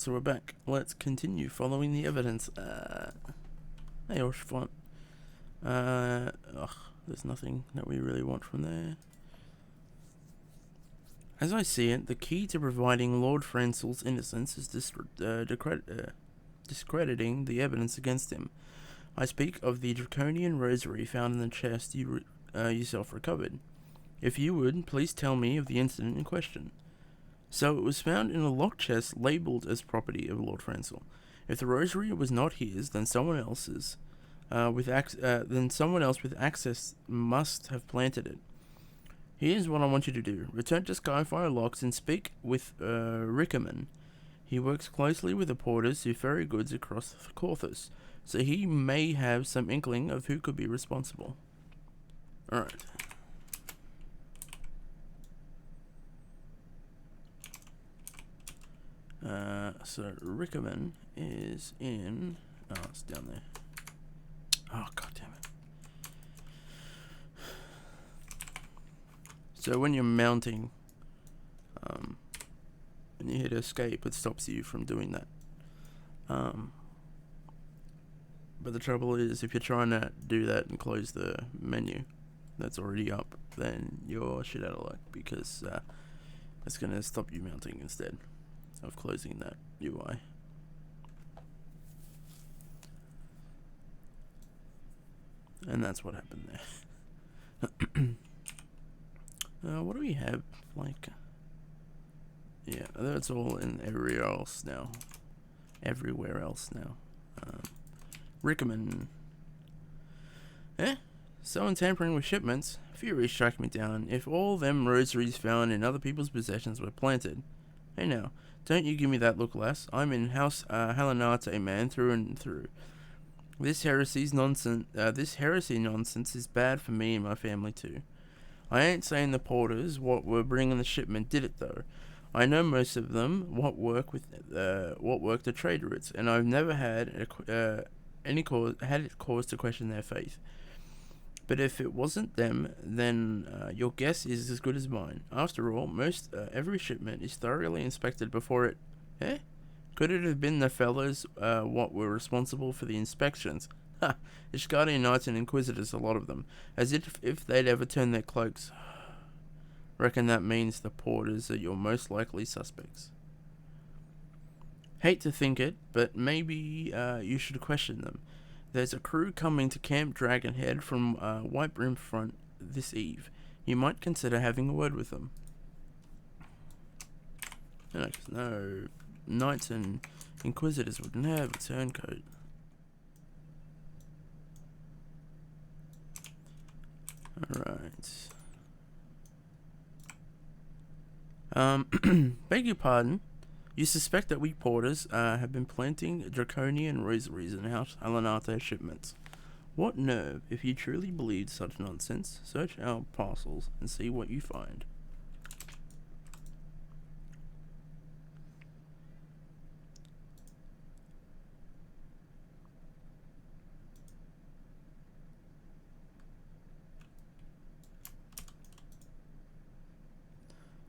so we're back. Let's continue following the evidence. Hey, Orshfont. There's nothing that we really want from there. As I see it, the key to providing Lord Francel's innocence is discrediting the evidence against him. I speak of the draconian rosary found in the chest you yourself recovered. If you would, please tell me of the incident in question. So it was found in a locked chest labelled as property of Lord Francel. If the rosary was not his, then someone else's. Then someone else with access must have planted it. Here's what I want you to do. Return to Skyfire Locks and speak with Rickerman. He works closely with the porters who ferry goods across Corthus, so he may have some inkling of who could be responsible. Alright. So Rickerman is in... Oh, it's down there. Oh, god damn it. So when you're mounting, and you hit escape, it stops you from doing that. But the trouble is, if you're trying to do that and close the menu that's already up, then you're shit out of luck, because it's going to stop you mounting instead of closing that UI. And that's what happened there. What do we have? Like, yeah, that's all in everywhere else now. Rickerman. Someone tampering with shipments. Fury struck me down. If all them rosaries found in other people's possessions were planted. Hey now, don't you give me that look, lass. I'm in House Halanate, man, through and through. This heresy nonsense is bad for me and my family too. I ain't saying the porters what were bringing the shipment did it though. I know most of them what work the trade routes, and I've never had cause to question their faith. But if it wasn't them, then your guess is as good as mine. After all, every shipment is thoroughly inspected before it. Could it have been the fellas what were responsible for the inspections? Ha! Ishgardian Knights and Inquisitors, a lot of them. As if they'd ever turn their cloaks. Reckon that means the porters are your most likely suspects. Hate to think it, but maybe you should question them. There's a crew coming to Camp Dragonhead from Whitebrim Front this eve. You might consider having a word with them. No, Knights and Inquisitors wouldn't have a turncoat. Alright. Beg your pardon. You suspect that we porters have been planting draconian rosaries in House Halanate shipments. What nerve! If you truly believed such nonsense, search our parcels and see what you find.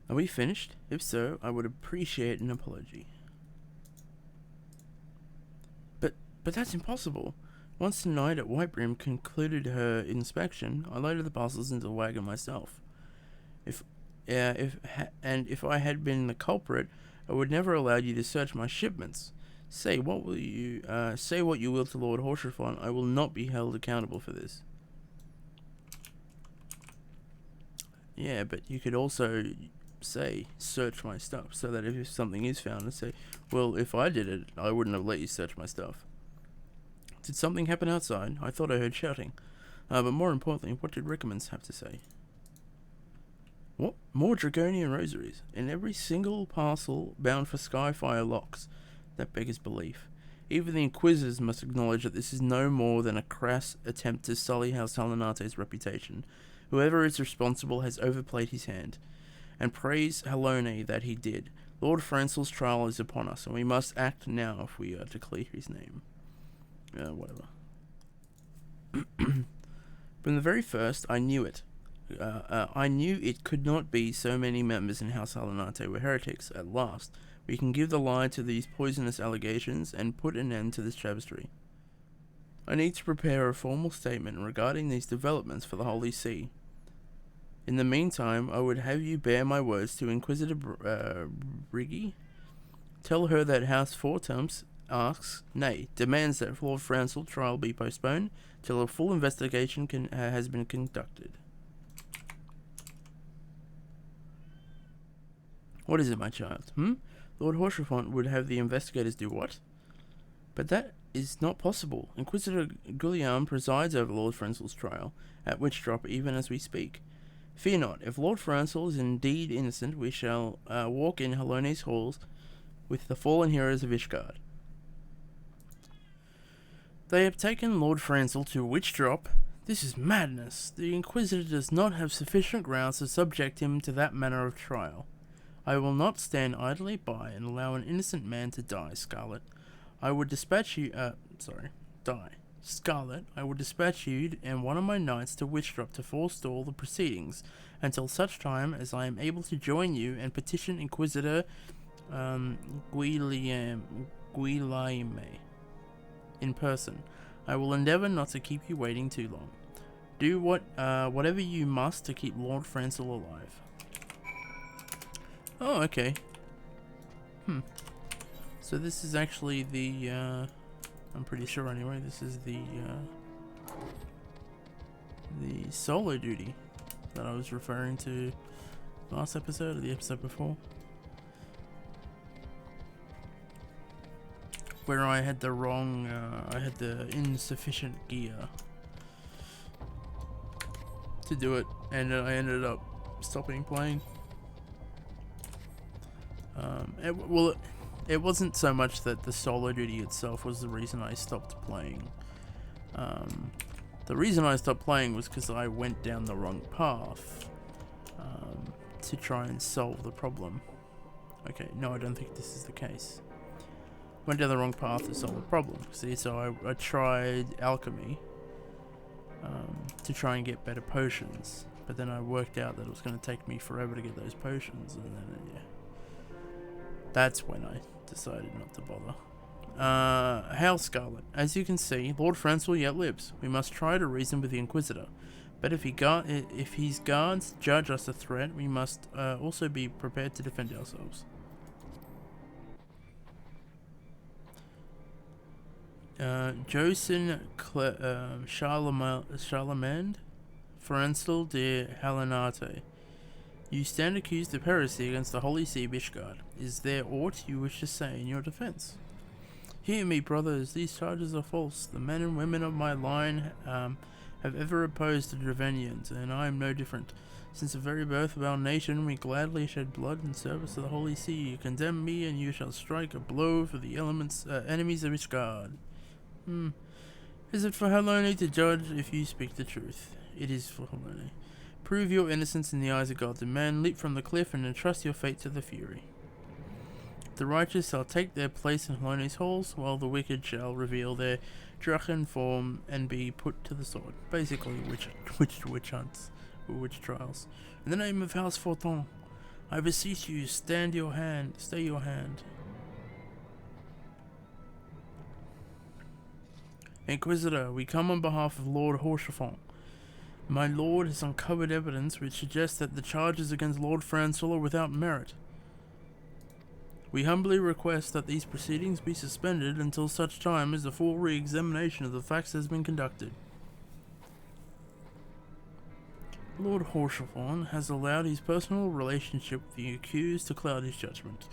Are we finished? If so, I would appreciate an apology. But that's impossible. Once the knight at Whitebrim concluded her inspection, I loaded the parcels into the wagon myself. If I had been the culprit, I would never allow you to search my shipments. Say what you will to Lord Horsefont. I will not be held accountable for this. Yeah, but you could also say search my stuff, so that if something is found, and say, well, if I did it, I wouldn't have let you search my stuff. Did something happen outside? I thought I heard shouting. But more importantly, what did Rickermans have to say? What? More draconian rosaries in every single parcel bound for Skyfire Locks. That beggars belief. Even the Inquisitors must acknowledge that this is no more than a crass attempt to sully House Halanate's reputation. Whoever is responsible has overplayed his hand. And praise Halone that he did. Lord Francel's trial is upon us, and we must act now if we are to clear his name. Whatever. From the very first, I knew it. I knew it could not be so many members in House Halanate were heretics at last. We can give the lie to these poisonous allegations and put an end to this travesty. I need to prepare a formal statement regarding these developments for the Holy See. In the meantime, I would have you bear my words to Inquisitor Briggy. Tell her that House Fortemps asks, nay, demands that Lord Francel trial be postponed till a full investigation has been conducted. What is it, my child? Lord Horchefont would have the investigators do what? But that is not possible. Inquisitor Guilliam presides over Lord Francel's trial, at Witchdrop even as we speak. Fear not, if Lord Francel is indeed innocent, we shall walk in Hallone's halls with the fallen heroes of Ishgard. They have taken Lord Francel to Witchdrop. This is madness. The Inquisitor does not have sufficient grounds to subject him to that manner of trial. I will not stand idly by and allow an innocent man to die, Scarlett. I would dispatch you, die. Scarlett, I will dispatch you and one of my knights to Witchdrop to forestall the proceedings until such time as I am able to join you and petition Inquisitor Guilliame in person. I will endeavour not to keep you waiting too long. Do whatever you must to keep Lord Francel alive. Oh, okay. So this is actually the, I'm pretty sure anyway, this is the solo duty that I was referring to last episode or the episode before. Where I had the wrong, I had the insufficient gear to do it, and I ended up stopping playing. It wasn't so much that the solo duty itself was the reason I stopped playing. The reason I stopped playing was because I went down the wrong path to try and solve the problem. Okay, no, I don't think this is the case. Went down the wrong path to solve the problem. See, so I tried alchemy to try and get better potions, but then I worked out that it was going to take me forever to get those potions, and then yeah, that's when I decided not to bother. Hail, Scarlett. As you can see, Lord Francel yet lives. We must try to reason with the Inquisitor, but if his guards judge us a threat, we must also be prepared to defend ourselves. Josin Charlemagne, Francel de Halenate. You stand accused of heresy against the Holy See of Ishgard. Is there aught you wish to say in your defense? Hear me, brothers, these charges are false. The men and women of my line have ever opposed the Dravenians, and I am no different. Since the very birth of our nation, we gladly shed blood in service of the Holy See. You condemn me, and you shall strike a blow for the enemies of Ishgard. Is it for Hallone to judge if you speak the truth? It is for Hallone. Prove your innocence in the eyes of God. The man leap from the cliff and entrust your fate to the Fury. The righteous shall take their place in Hallone's halls, while the wicked shall reveal their Drachen form and be put to the sword. Basically, witch hunts or witch trials. In the name of House Fortin, I beseech you, stay your hand. Inquisitor, we come on behalf of Lord Horchefont. My lord has uncovered evidence which suggests that the charges against Lord Francel are without merit. We humbly request that these proceedings be suspended until such time as the full re-examination of the facts has been conducted. Lord Horchefont has allowed his personal relationship with the accused to cloud his judgment.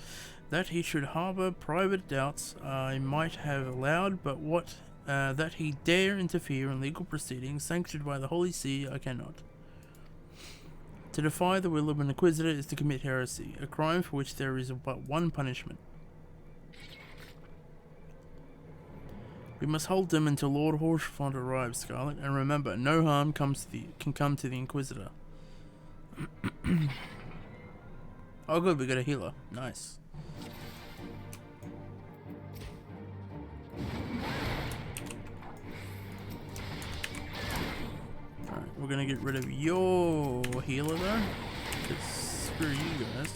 That he should harbour private doubts I might have allowed, but that he dare interfere in legal proceedings sanctioned by the Holy See, I cannot. To defy the will of an Inquisitor is to commit heresy, a crime for which there is but one punishment. We must hold them until Lord Horchefont arrives, Scarlett, and remember, no harm can come to the Inquisitor. Oh good, we got a healer. Nice. Alright, we're gonna get rid of your healer though. Cause screw you guys.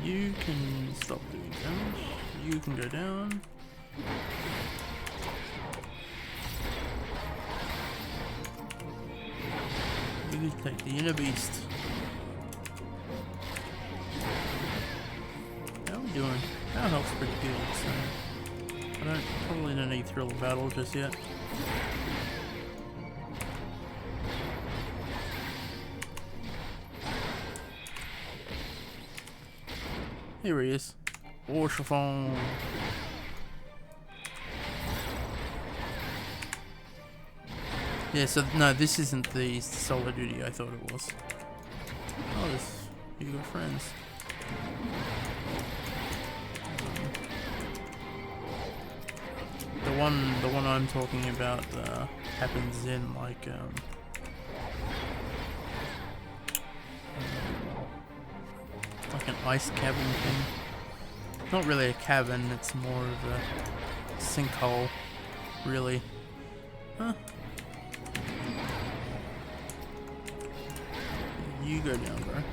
You can stop doing damage. You can go down. You can take the inner beast. How are we doing? Our health's pretty good, so I probably don't need thrill of battle just yet. Here he is. War chiffon. Yeah, so no, this isn't the solo duty I thought it was. Oh, you got friends. The one I'm talking about happens in like an ice cabin thing. Not really a cabin, it's more of a sinkhole, really. Huh? You go down, bro.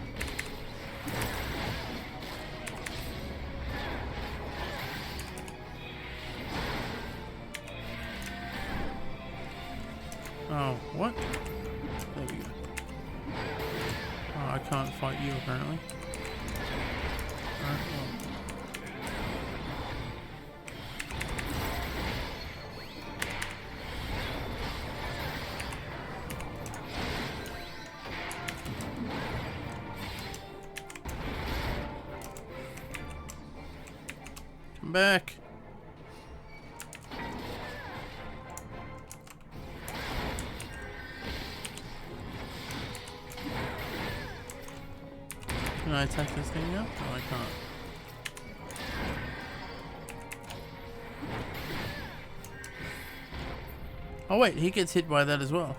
Oh, what? There we go. Oh, I can't fight you apparently. Alright, well. Come back. Can I attack this thing now? No, I can't. Oh wait, he gets hit by that as well.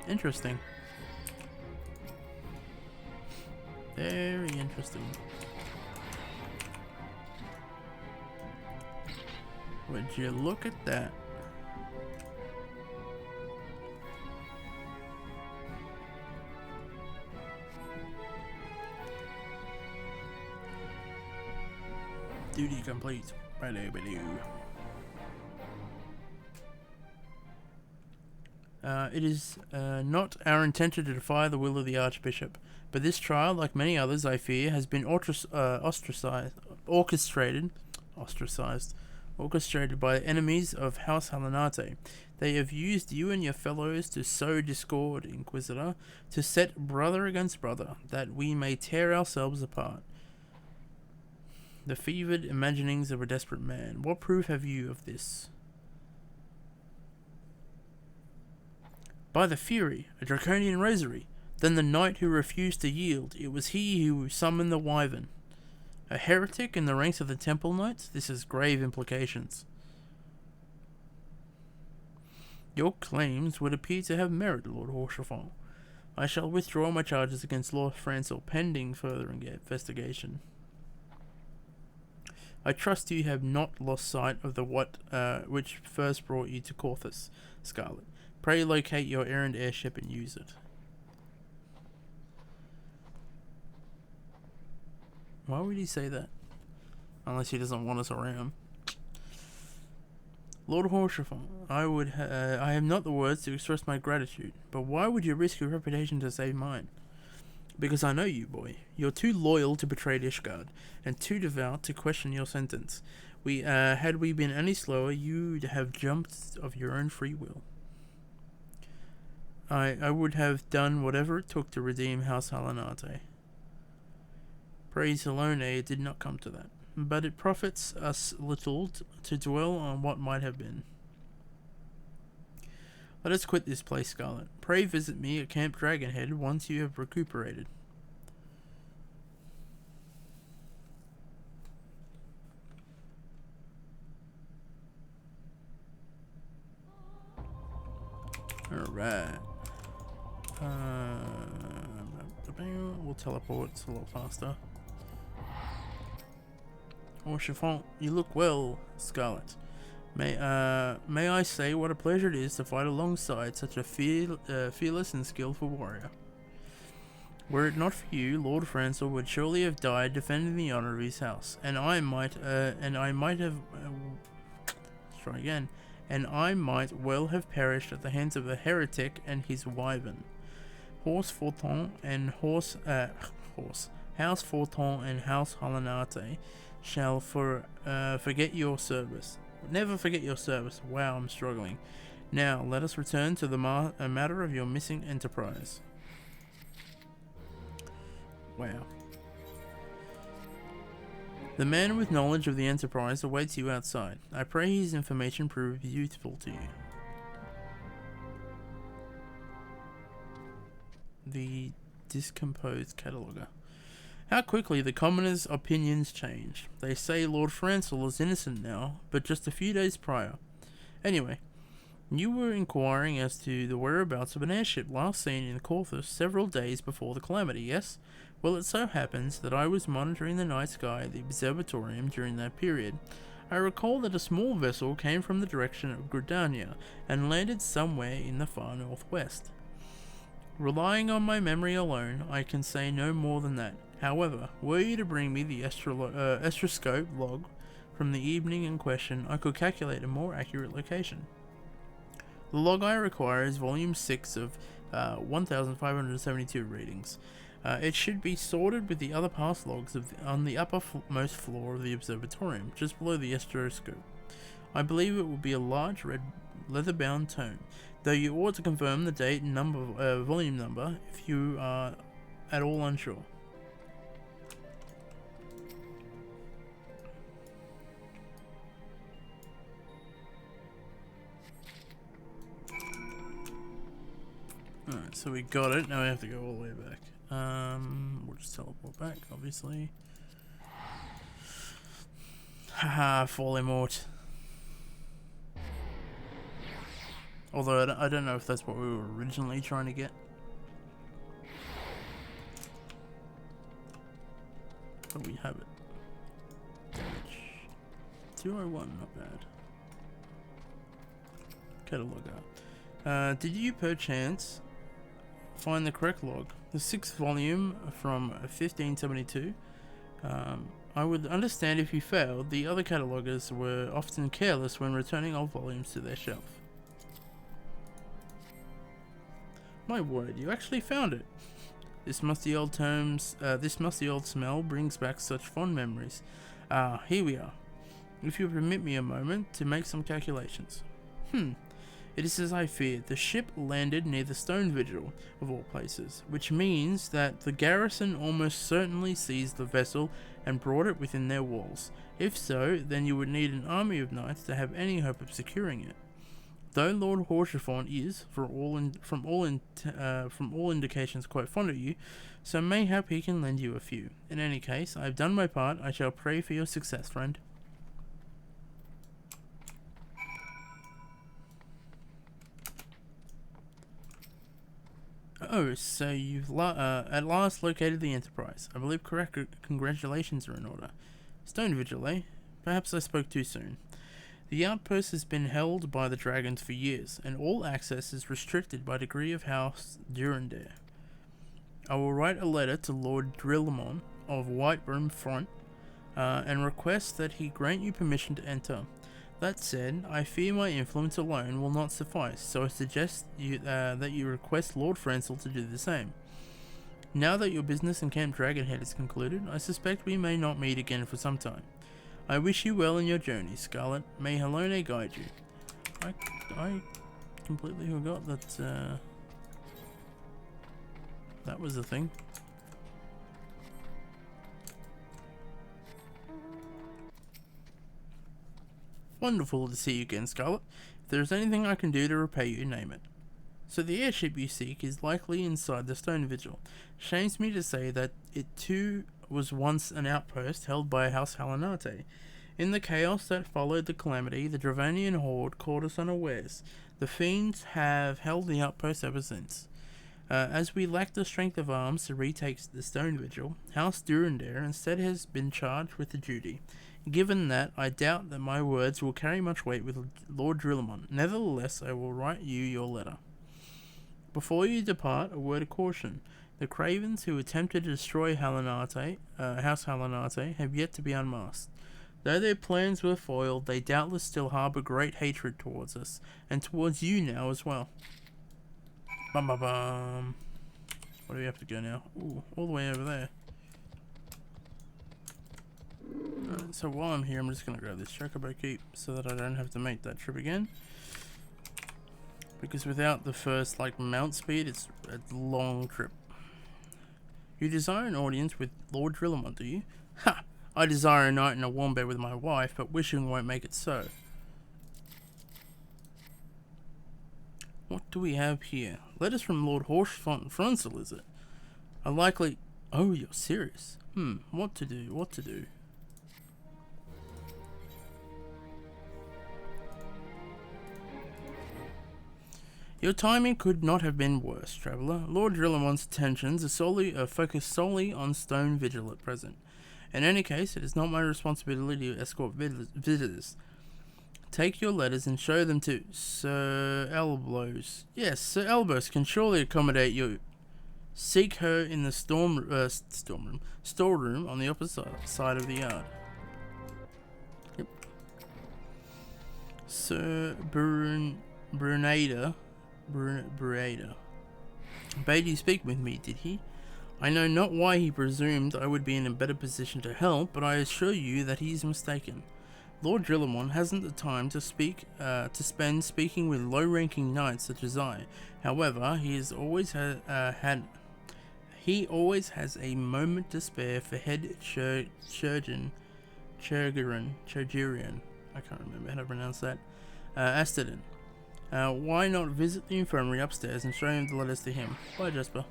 Interesting. Very interesting. Would you look at that? Duty complete. It is not our intention to defy the will of the Archbishop, but this trial, like many others, I fear, has been orchestrated by enemies of House Halanate. They have used you and your fellows to sow discord, Inquisitor, to set brother against brother, that we may tear ourselves apart. The fevered imaginings of a desperate man. What proof have you of this? By the Fury, a draconian Rosary. Then the knight who refused to yield. It was he who summoned the wyvern. A heretic in the ranks of the Temple Knights? This has grave implications. Your claims would appear to have merit, Lord Horshafon. I shall withdraw my charges against Lord Francel pending further investigation. I trust you have not lost sight of the which first brought you to Corthus, Scarlett. Pray locate your errand airship and use it. Why would he say that? Unless he doesn't want us around. Lord Horshafon, I have not the words to express my gratitude, but why would you risk your reputation to save mine? Because I know you, boy. You're too loyal to betray Ishgard, and too devout to question your sentence. Had we been any slower, you'd have jumped of your own free will. I would have done whatever it took to redeem House Halanate. Praise Helone, it did not come to that. But it profits us little to dwell on what might have been. Let us quit this place, Scarlett. Pray visit me at Camp Dragonhead once you have recuperated. Alright. We'll teleport a little faster. Oh, Chiffon, you look well, Scarlett. May I say what a pleasure it is to fight alongside such a fearless and skillful warrior. Were it not for you, Lord Francel would surely have died defending the honor of his house, and I might well have perished at the hands of a heretic and his wyvern. House Fortin and House Fortin and House Halanate shall forget your service. Never forget your service. Wow, I'm struggling. Now, let us return to the matter of your missing enterprise. Wow. The man with knowledge of the enterprise awaits you outside. I pray his information prove useful to you. The discomposed cataloguer. How quickly the commoners' opinions change. They say Lord Francel is innocent now, but just a few days prior. Anyway, you were inquiring as to the whereabouts of an airship last seen in Corthus several days before the calamity, yes? Well, it so happens that I was monitoring the night sky at the observatorium during that period. I recall that a small vessel came from the direction of Gridania and landed somewhere in the far northwest. Relying on my memory alone, I can say no more than that. However, were you to bring me the astroscope log from the evening in question, I could calculate a more accurate location. The log I require is volume 6 of 1,572 readings. It should be sorted with the other past logs on the uppermost floor of the observatorium, just below the astroscope. I believe it will be a large red leather-bound tome, though you ought to confirm the date and volume number if you are at all unsure. Alright, so we got it. Now we have to go all the way back. We'll just teleport back, obviously. Haha, Fall Immort. Although I don't know if that's what we were originally trying to get. But we have it. Damage. 201, not bad. Cataloger. Did you perchance find the correct log? The 6th volume from 1572. I would understand if you failed. The other catalogers were often careless when returning old volumes to their shelf. My word, you actually found it. This musty old smell brings back such fond memories. Ah, here we are. If you permit me a moment to make some calculations. It is as I feared. The ship landed near the Stone Vigil, of all places, which means that the garrison almost certainly seized the vessel and brought it within their walls. If so, then you would need an army of knights to have any hope of securing it. Though Lord Horchefort is, from all indications, quite fond of you, so mayhap he can lend you a few. In any case, I have done my part. I shall pray for your success, friend. Oh, so you've at last located the Enterprise. I believe correct. Congratulations are in order. Stone Vigil, eh? Perhaps I spoke too soon. The outpost has been held by the dragons for years, and all access is restricted by decree of House Durandare. I will write a letter to Lord Drillamon of Whiteroom Front, and request that he grant you permission to enter. That said, I fear my influence alone will not suffice, so I suggest that you request Lord Francel to do the same. Now that your business in Camp Dragonhead is concluded, I suspect we may not meet again for some time. I wish you well in your journey, Scarlett. May Helone guide you. I completely forgot that that was the thing. Wonderful to see you again, Scarlett. If there is anything I can do to repay you, name it. So the airship you seek is likely inside the Stone Vigil. Shames me to say that it too was once an outpost held by House Halanate. In the chaos that followed the calamity, the Dravanian horde caught us unawares. The fiends have held the outpost ever since. As we lack the strength of arms to retake the Stone Vigil, House Durandare instead has been charged with the duty. Given that, I doubt that my words will carry much weight with Lord Drillamon. Nevertheless, I will write you your letter. Before you depart, a word of caution. The cravens who attempted to destroy House Halinate, have yet to be unmasked. Though their plans were foiled, they doubtless still harbour great hatred towards us, and towards you now as well. Bum bum bum. Where do we have to go now? Ooh, all the way over there. Alright, so while I'm here, I'm just going to grab this chocobo keep so that I don't have to make that trip again. Because without the first, mount speed, it's a long trip. You desire an audience with Lord Drillamon, do you? Ha! I desire a night in a warm bed with my wife, but wishing won't make it so. What do we have here? Letters from Lord Francel, is it? A likely... Oh, you're serious? What to do? Your timing could not have been worse, traveller. Lord Drillamon's attentions are focused solely on Stone Vigil at present. In any case, it is not my responsibility to escort visitors. Take your letters and show them to Sir Elbows. Yes, Sir Elbows can surely accommodate you. Seek her in the storeroom on the opposite side of the yard. Yep. Sir Brunada bade you speak with me, did he? I know not why he presumed I would be in a better position to help, but I assure you that he is mistaken. Lord Drillamon hasn't the time to spend speaking with low-ranking knights such as I. However, he always has a moment to spare for head Churgerian. I can't remember how to pronounce that. Astadan. Why not visit the infirmary upstairs and show him the letters to him? Bye, Jasper.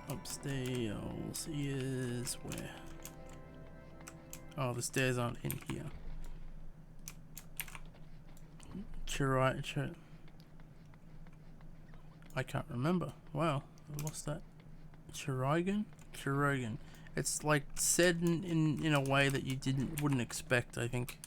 Upstairs is where? Oh, the stairs aren't in here. I can't remember. Wow, I lost that. Chiragan? It's said in a way that you wouldn't expect, I think.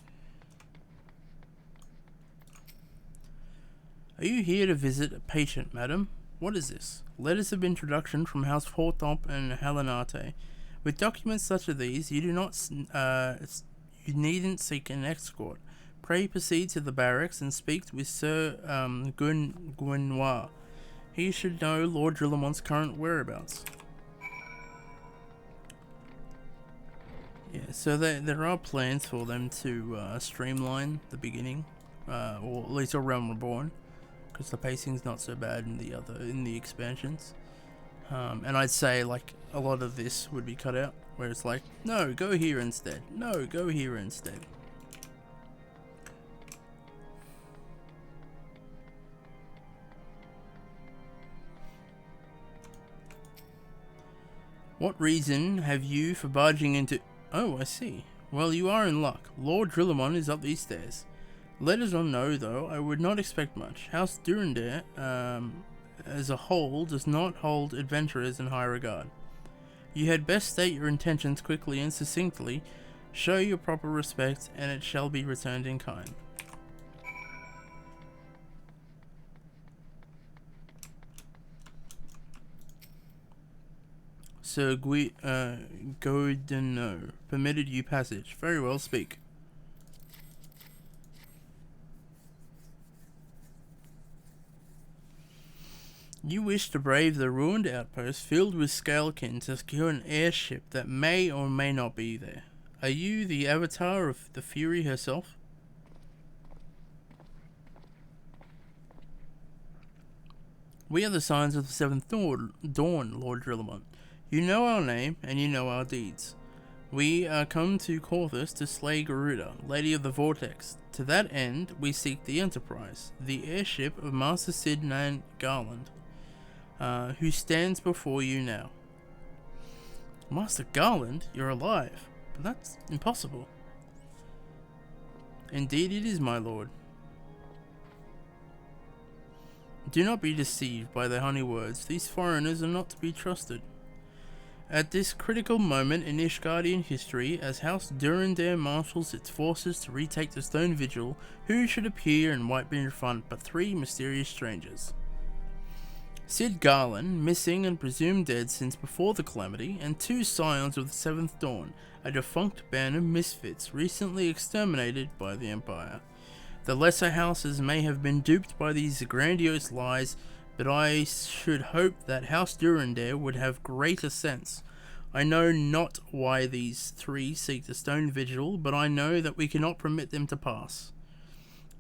Are you here to visit a patient, madam? What is this? Letters of introduction from House Forthop and Halinate. With documents such as these, you needn't seek an escort. Pray proceed to the barracks and speak with Sir Guinoir. He should know Lord Drillamon's current whereabouts. Yeah, so there are plans for them to streamline the beginning, or at least a Realm Reborn, because the pacing's not so bad in the expansions. And I'd say a lot of this would be cut out, where it's no, go here instead. No, go here instead. What reason have you for barging into... Oh, I see. Well, you are in luck. Lord Drillamon is up these stairs. Letters or no, though, I would not expect much. House Durandare, as a whole, does not hold adventurers in high regard. You had best state your intentions quickly and succinctly, show your proper respect, and it shall be returned in kind. Sir Godino permitted you passage. Very well, speak. You wish to brave the ruined outpost filled with scalekin to secure an airship that may or may not be there. Are you the avatar of the Fury herself? We are the Signs of the Seventh Dawn, Lord Drillamon. You know our name, and you know our deeds. We are come to Corthus to slay Garuda, Lady of the Vortex. To that end, we seek the Enterprise, the airship of Master Sidnan Garland, who stands before you now. Master Garland? You're alive? But that's impossible. Indeed it is, my lord. Do not be deceived by their honey words. These foreigners are not to be trusted. At this critical moment in Ishgardian history, as House Durandare marshals its forces to retake the Stone Vigil, who should appear in white in front but three mysterious strangers? Sid Garland, missing and presumed dead since before the calamity, and 2 scions of the Seventh Dawn, a defunct band of misfits recently exterminated by the Empire. The lesser houses may have been duped by these grandiose lies, but I should hope that House Durandare would have greater sense. I know not why these 3 seek the stone vigil, but I know that we cannot permit them to pass.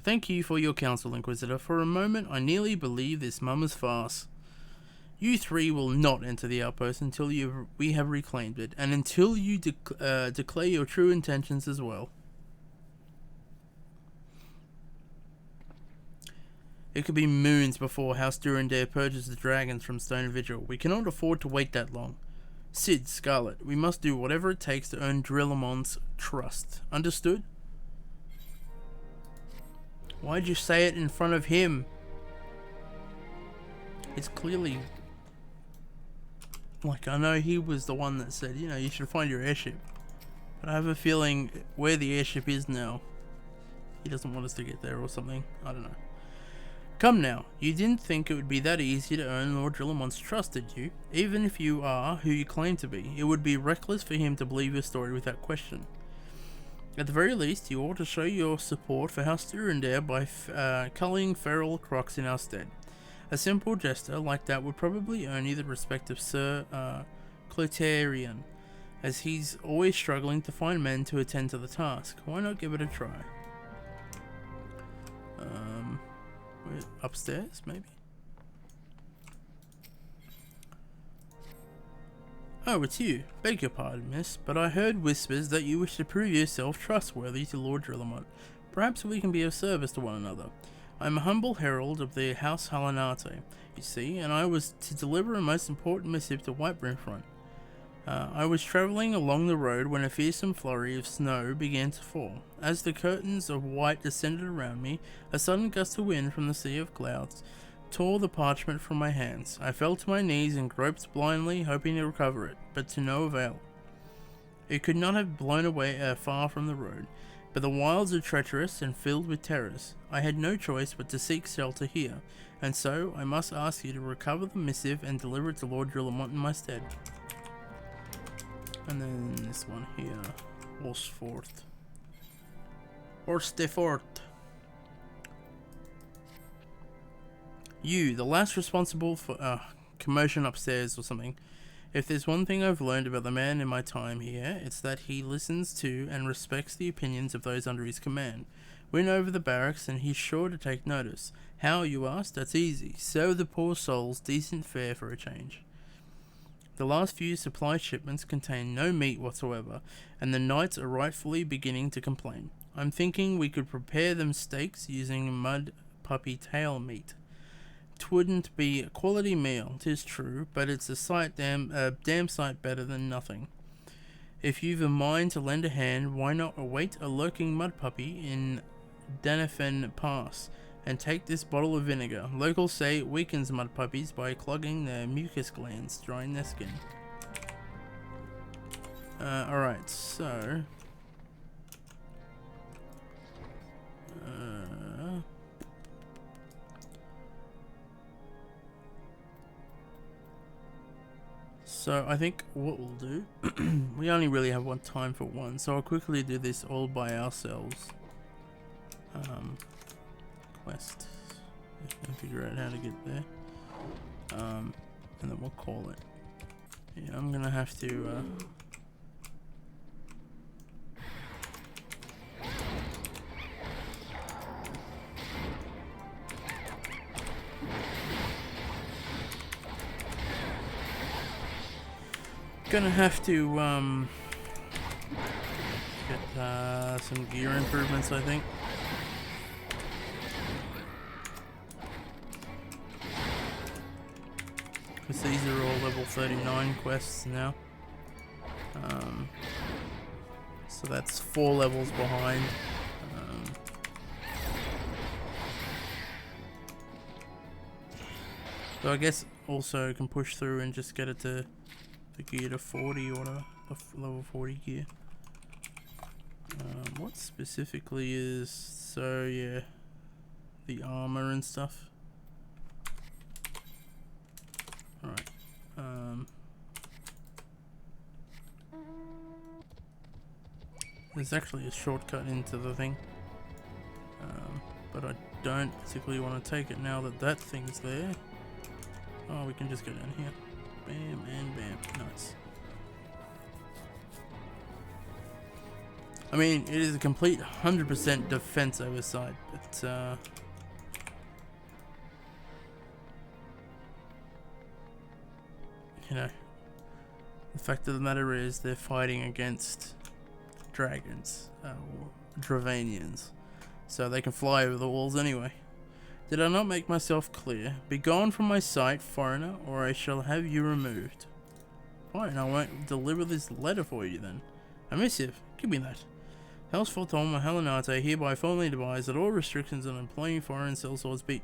Thank you for your counsel, Inquisitor. For a moment I nearly believe this mummer's farce. You 3 will not enter the outpost until we have reclaimed it, and until you declare your true intentions as well. It could be moons before House Durandare purges the dragons from Stone Vigil. We cannot afford to wait that long. Sid, Scarlett, we must do whatever it takes to earn Drillamon's trust. Understood? Why'd you say it in front of him? It's clearly... Like, I know he was the one that said, you know, you should find your airship. But I have a feeling where the airship is now, he doesn't want us to get there or something. I don't know. Come now, you didn't think it would be that easy to earn Lord Drillamon's trust, did you? Even if you are who you claim to be, it would be reckless for him to believe your story without question. At the very least, you ought to show your support for House Durandare by culling feral crocs in our stead. A simple gesture like that would probably earn you the respect of Sir Clotarian, as he's always struggling to find men to attend to the task. Why not give it a try? Upstairs, maybe? Oh, it's you. Beg your pardon, miss, but I heard whispers that you wish to prove yourself trustworthy to Lord Drillamont. Perhaps we can be of service to one another. I am a humble herald of the House Halanate, you see, and I was to deliver a most important missive to Whitebrimfront. I was travelling along the road when a fearsome flurry of snow began to fall. As the curtains of white descended around me, a sudden gust of wind from the sea of clouds tore the parchment from my hands. I fell to my knees and groped blindly, hoping to recover it, but to no avail. It could not have blown away far from the road, but the wilds are treacherous and filled with terrors. I had no choice but to seek shelter here, and so I must ask you to recover the missive and deliver it to Lord Drillamont in my stead. And then this one here, Horsfort. Horstefort. You, the last responsible for commotion upstairs or something. If there's one thing I've learned about the man in my time here, it's that he listens to and respects the opinions of those under his command. Win over the barracks and he's sure to take notice. How, you ask? That's easy. Serve the poor souls decent fare for a change. The last few supply shipments contain no meat whatsoever, and the knights are rightfully beginning to complain. I'm thinking we could prepare them steaks using mud puppy tail meat. 'Twouldn't be a quality meal, 'tis true, but it's a damn sight better than nothing. If you've a mind to lend a hand, why not await a lurking mud puppy in Danafen Pass, and take this bottle of vinegar. Locals say it weakens mud puppies by clogging their mucus glands, drying their skin. Alright, so... So I think what we'll do, we only really have one time for one, so I'll quickly do this all by ourselves. Quest. And figure out how to get there. And then we'll call it. Yeah, I'm gonna have to get some gear improvements, I think. Because these are all level 39 quests now. So that's 4 levels behind. So I guess also can push through and just get it to the gear to 40 or whatever, level 40 gear. What specifically is, so yeah, the armor and stuff. There's actually a shortcut into the thing. But I don't particularly want to take it now that that thing's there. Oh, we can just go down here. Bam and bam. Nice. I mean, it is a complete 100% defense oversight, but you know, the fact of the matter is they're fighting against dragons, or Dravanians, so they can fly over the walls anyway. Did I not make myself clear? Be gone from my sight, foreigner, or I shall have you removed. Fine, I won't deliver this letter for you then. A missive? Give me that. Henceforth, my Helenate hereby formally devise that all restrictions on employing foreign sellswords be...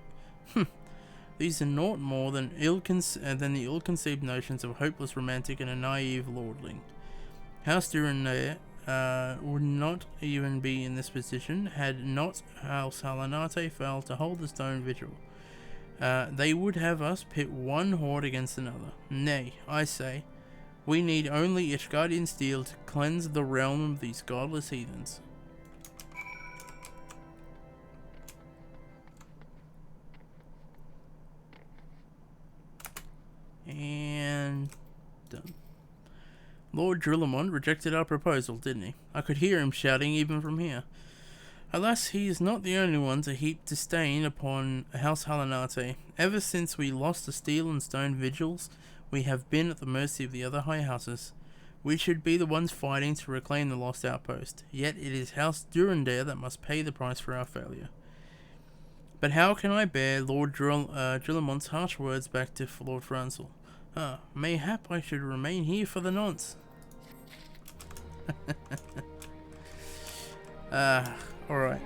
These are naught more than the ill-conceived notions of a hopeless romantic and a naive lordling. House Durandare would not even be in this position had not House Helenate failed to hold the stone vigil. They would have us pit one horde against another. Nay, I say, we need only Ishgardian steel to cleanse the realm of these godless heathens. And done. Lord Drillamont rejected our proposal, didn't he? I could hear him shouting even from here. Alas, he is not the only one to heap disdain upon House Helenate. Ever since we lost the steel and stone vigils, we have been at the mercy of the other high houses. We should be the ones fighting to reclaim the lost outpost. Yet it is House Durandare that must pay the price for our failure. But how can I bear Lord Drillamont's harsh words back to Lord Francel? Mayhap I should remain here for the nonce. Alright.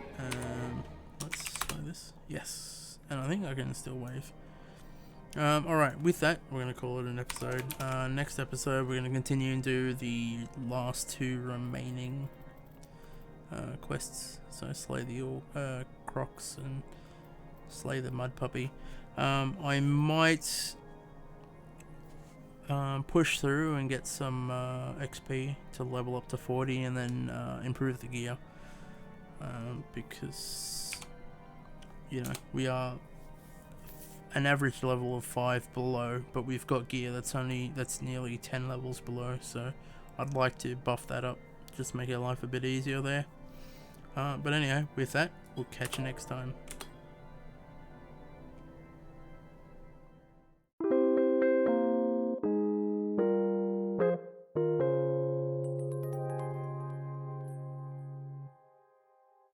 Let's try this. Yes. And I think I can still wave. Alright, with that, we're going to call it an episode. Next episode, we're going to continue and do the last two remaining quests. So, slay the crocs and slay the mud puppy. I might push through and get some XP to level up to 40 and then improve the gear. Because, you know, we are an average level of 5 below, but we've got gear that's nearly 10 levels below, so I'd like to buff that up, just make our life a bit easier there. But anyway, with that, we'll catch you next time.